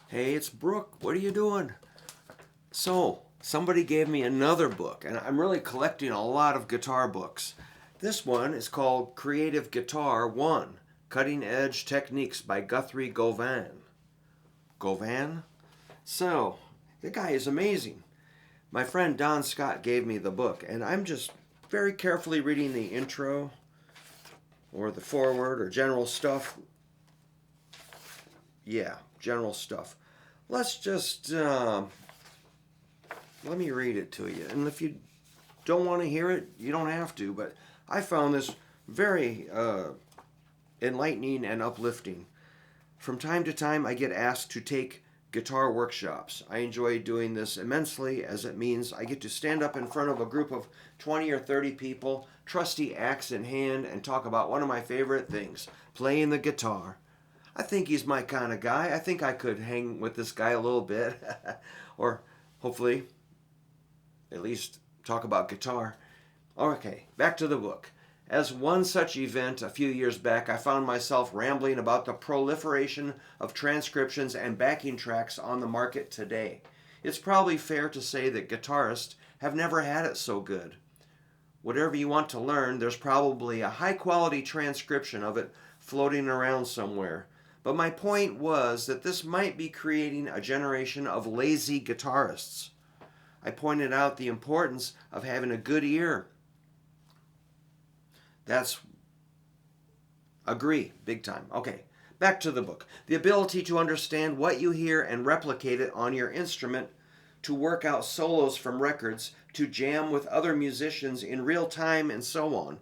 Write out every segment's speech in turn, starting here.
Hey, it's Brook. What are you doing? So, somebody gave me another book, and I'm really collecting a lot of guitar books. This one is called Creative Guitar 1 Cutting Edge Techniques by Gutheri Govan. Govan? So, the guy is amazing. My friend Don Scott gave me the book, and I'm just very carefully reading the intro or the foreword or general stuff. Yeah, general stuff. Let's just let me read it to you. And if you don't want to hear it, you don't have to. But I found this very enlightening and uplifting. From time to time, I get asked to take guitar workshops. I enjoy doing this immensely as it means I get to stand up in front of a group of 20 or 30 people, trusty axe in hand, and talk about one of my favorite things, playing the guitar. I think he's my kind of guy. I think I could hang with this guy a little bit, or hopefully at least talk about guitar. Okay, back to the book. As one such event a few years back, I found myself rambling about the proliferation of transcriptions and backing tracks on the market today. It's probably fair to say that guitarists have never had it so good. Whatever you want to learn, there's probably a high quality transcription of it floating around somewhere. But my point was that this might be creating a generation of lazy guitarists. I pointed out the importance of having a good ear. That's agree, big time. Okay, back to the book. The ability to understand what you hear and replicate it on your instrument, to work out solos from records, to jam with other musicians in real time, and so on.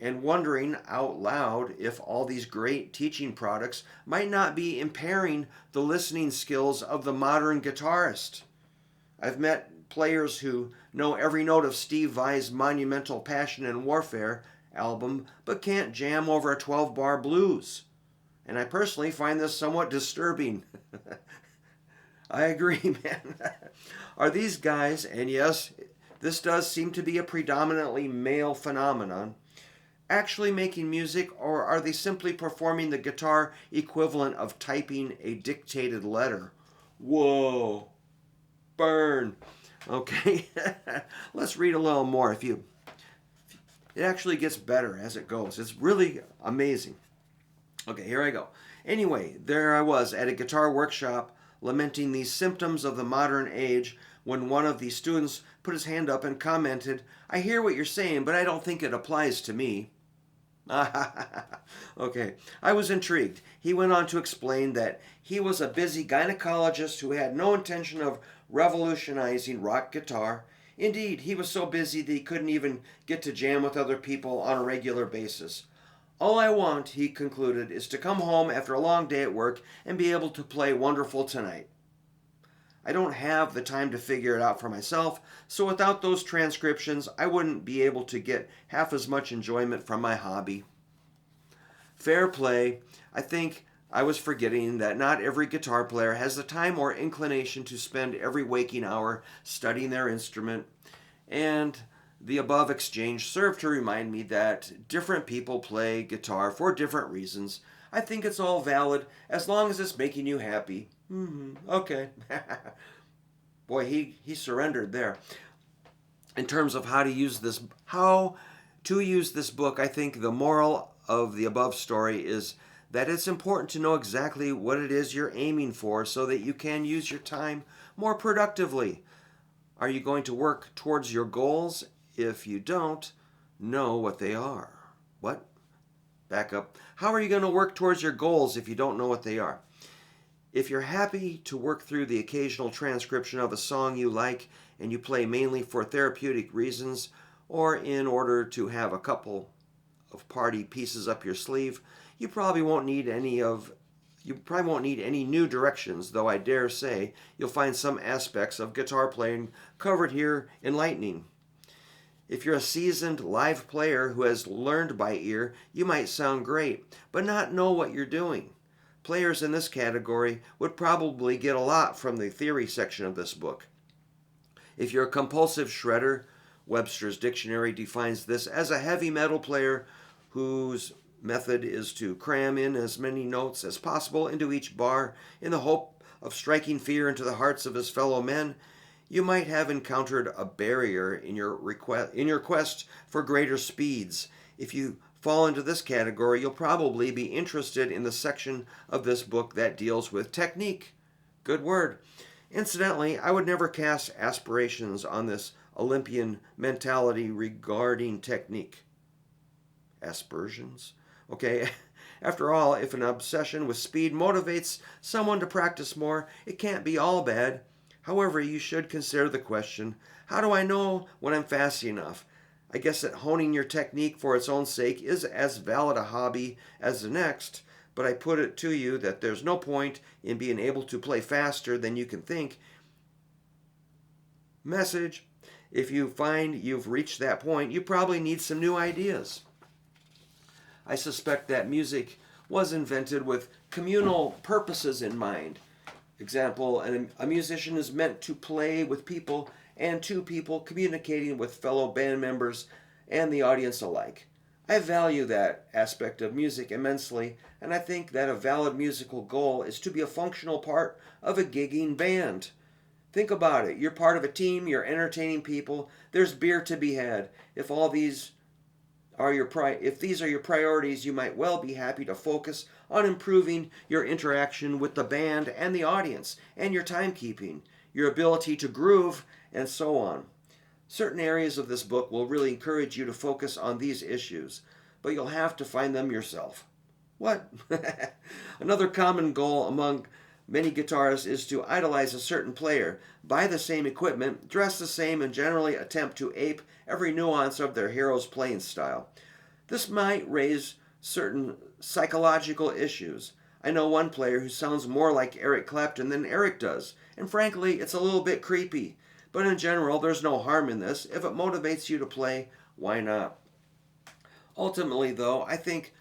And wondering out loud if all these great teaching products might not be impairing the listening skills of the modern guitarist. I've met players who know every note of Steve Vai's monumental Passion and Warfare album, but can't jam over a 12-bar blues. And I personally find this somewhat disturbing. I agree, man. Are these guys, and yes, this does seem to be a predominantly male phenomenon, actually making music, or are they simply performing the guitar equivalent of typing a dictated letter? Whoa. Burn. Okay, let's read a little more. It actually gets better as it goes. It's really amazing. Okay, here I go. Anyway, there I was at a guitar workshop lamenting these symptoms of the modern age when one of the students put his hand up and commented, "I hear what you're saying, but I don't think it applies to me." Okay, I was intrigued. He went on to explain that he was a busy gynecologist who had no intention of revolutionizing rock guitar. Indeed, he was so busy that he couldn't even get to jam with other people on a regular basis. All I want, he concluded, is to come home after a long day at work and be able to play Wonderful Tonight. I don't have the time to figure it out for myself, so without those transcriptions, I wouldn't be able to get half as much enjoyment from my hobby. Fair play. I think I was forgetting that not every guitar player has the time or inclination to spend every waking hour studying their instrument, and the above exchange served to remind me that different people play guitar for different reasons. I think it's all valid as long as it's making you happy. Okay. Boy, he surrendered there. In terms of how to use this book, I think the moral of the above story is that it's important to know exactly what it is you're aiming for so that you can use your time more productively. Are you going to work towards your goals if you don't know what they are? What? Back up. How are you going to work towards your goals if you don't know what they are? If you're happy to work through the occasional transcription of a song you like and you play mainly for therapeutic reasons or in order to have a couple of party pieces up your sleeve, you probably won't need any new directions, though I dare say you'll find some aspects of guitar playing covered here enlightening. If you're a seasoned live player who has learned by ear, you might sound great, but not know what you're doing. Players in this category would probably get a lot from the theory section of this book. If you're a compulsive shredder, Webster's dictionary defines this as a heavy metal player whose method is to cram in as many notes as possible into each bar in the hope of striking fear into the hearts of his fellow men, you might have encountered a barrier in your quest for greater speeds. If you fall into this category, you'll probably be interested in the section of this book that deals with technique. Good word. Incidentally, I would never cast aspirations on this Olympian mentality regarding technique. Aspersions? Okay. After all, if an obsession with speed motivates someone to practice more, it can't be all bad. However, you should consider the question, how do I know when I'm fast enough? I guess that honing your technique for its own sake is as valid a hobby as the next, but I put it to you that there's no point in being able to play faster than you can think. Message: if you find you've reached that point, you probably need some new ideas. I suspect that music was invented with communal purposes in mind. Example, a musician is meant to play with people and two people communicating with fellow band members and the audience alike. I value that aspect of music immensely, and I think that a valid musical goal is to be a functional part of a gigging band. Think about it. You're part of a team, you're entertaining people, there's beer to be had. If these are your priorities, you might well be happy to focus on improving your interaction with the band and the audience, and your timekeeping, your ability to groove, and so on. Certain areas of this book will really encourage you to focus on these issues, but you'll have to find them yourself. What? Another common goal among many guitarists is to idolize a certain player, buy the same equipment, dress the same, and generally attempt to ape every nuance of their hero's playing style. This might raise certain psychological issues. I know one player who sounds more like Eric Clapton than Eric does, and frankly, it's a little bit creepy. But in general, there's no harm in this. If it motivates you to play, why not? Ultimately, though, I think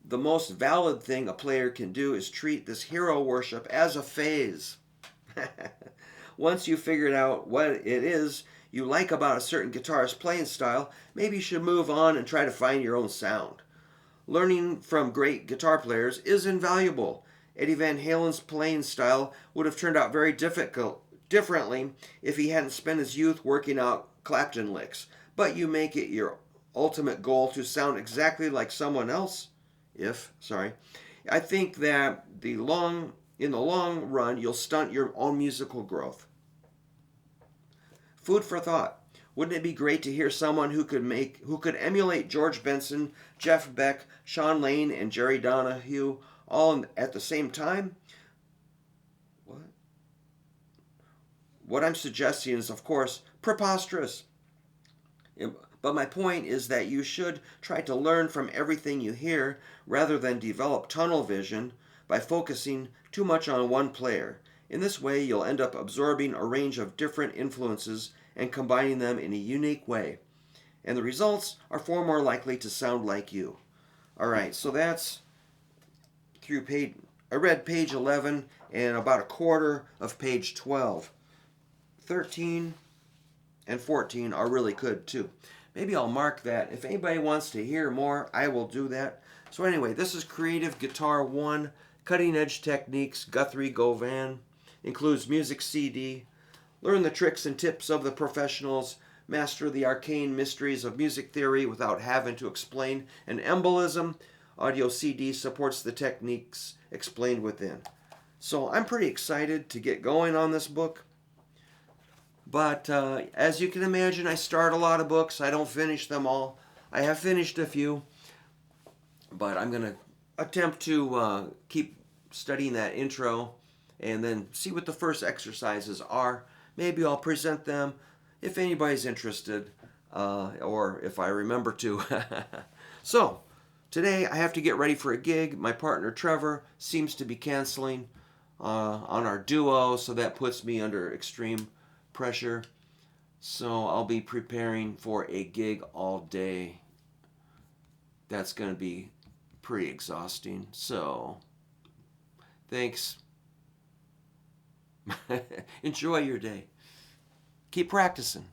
the most valid thing a player can do is treat this hero worship as a phase. Once you've figured out what it is you like about a certain guitarist's playing style, maybe you should move on and try to find your own sound. Learning from great guitar players is invaluable. Eddie Van Halen's playing style would have turned out very differently if he hadn't spent his youth working out Clapton licks. But you make it your ultimate goal to sound exactly like someone else. I think that in the long run, you'll stunt your own musical growth. Food for thought. Wouldn't it be great to hear someone who could emulate George Benson, Jeff Beck, Sean Lane, and Jerry Donahue all at the same time? What I'm suggesting is, of course, preposterous. But my point is that you should try to learn from everything you hear rather than develop tunnel vision by focusing too much on one player. In this way, you'll end up absorbing a range of different influences and combining them in a unique way. And the results are far more likely to sound like you. All right, so that's I read page 11 and about a quarter of page 12. 13 and 14 are really good too. Maybe I'll mark that. If anybody wants to hear more, I will do that. So anyway, this is Creative Guitar 1, Cutting Edge Techniques, Gutheri, Govan. Includes music CD. Learn the tricks and tips of the professionals. Master the arcane mysteries of music theory without having to explain an embolism. Audio CD supports the techniques explained within. So I'm pretty excited to get going on this book. But as you can imagine, I start a lot of books. I don't finish them all. I have finished a few. But I'm going to attempt to keep studying that intro and then see what the first exercises are. Maybe I'll present them if anybody's interested or if I remember to. So, today I have to get ready for a gig. My partner Trevor seems to be canceling on our duo, so that puts me under extreme pressure. So I'll be preparing for a gig all day. That's going to be pretty exhausting. So, thanks. Enjoy your day. Keep practicing.